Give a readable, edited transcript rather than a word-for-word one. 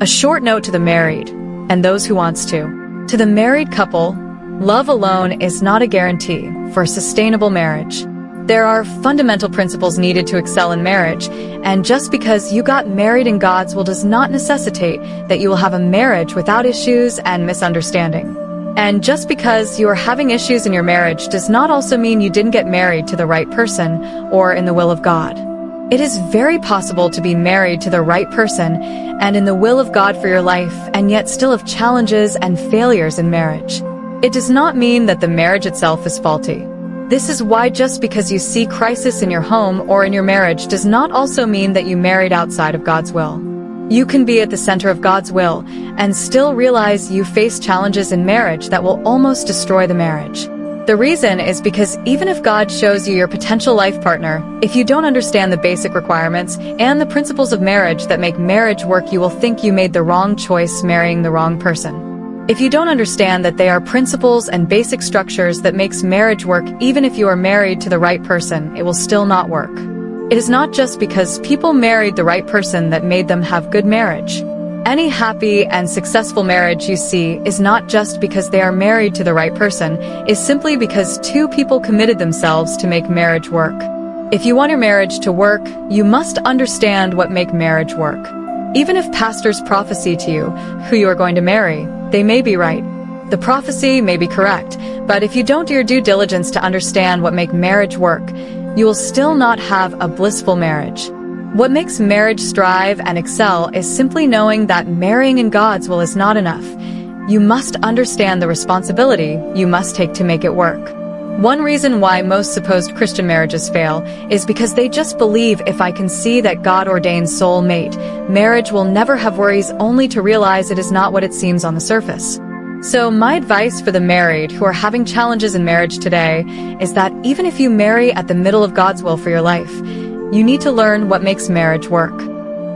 A short note to the married, and those who wants to. To the married couple, love alone is not a guarantee for a sustainable marriage. There are fundamental principles needed to excel in marriage, and just because you got married in God's will does not necessitate that you will have a marriage without issues and misunderstanding. And just because you are having issues in your marriage does not also mean you didn't get married to the right person or in the will of God. It is very possible to be married to the right person and in the will of God for your life and yet still have challenges and failures in marriage. It does not mean that the marriage itself is faulty. This is why just because you see crisis in your home or in your marriage does not also mean that you married outside of God's will. You can be at the center of God's will and still realize you face challenges in marriage that will almost destroy the marriage. The reason is because even if God shows you your potential life partner, if you don't understand the basic requirements and the principles of marriage that make marriage work, you will think you made the wrong choice marrying the wrong person. If you don't understand that they are principles and basic structures that makes marriage work, even if you are married to the right person, it will still not work. It is not just because people married the right person that made them have good marriage. Any happy and successful marriage you see is not just because they are married to the right person, is simply because two people committed themselves to make marriage work. If you want your marriage to work, you must understand what make marriage work. Even if pastors prophesy to you who you are going to marry, they may be right. The prophecy may be correct, but if you don't do your due diligence to understand what make marriage work, you will still not have a blissful marriage. What makes marriage strive and excel is simply knowing that marrying in God's will is not enough. You must understand the responsibility you must take to make it work. One reason why most supposed Christian marriages fail is because they just believe if I can see that God ordained soul mate, marriage will never have worries, only to realize it is not what it seems on the surface. So my advice for the married who are having challenges in marriage today is that even if you marry at the middle of God's will for your life, you need to learn what makes marriage work.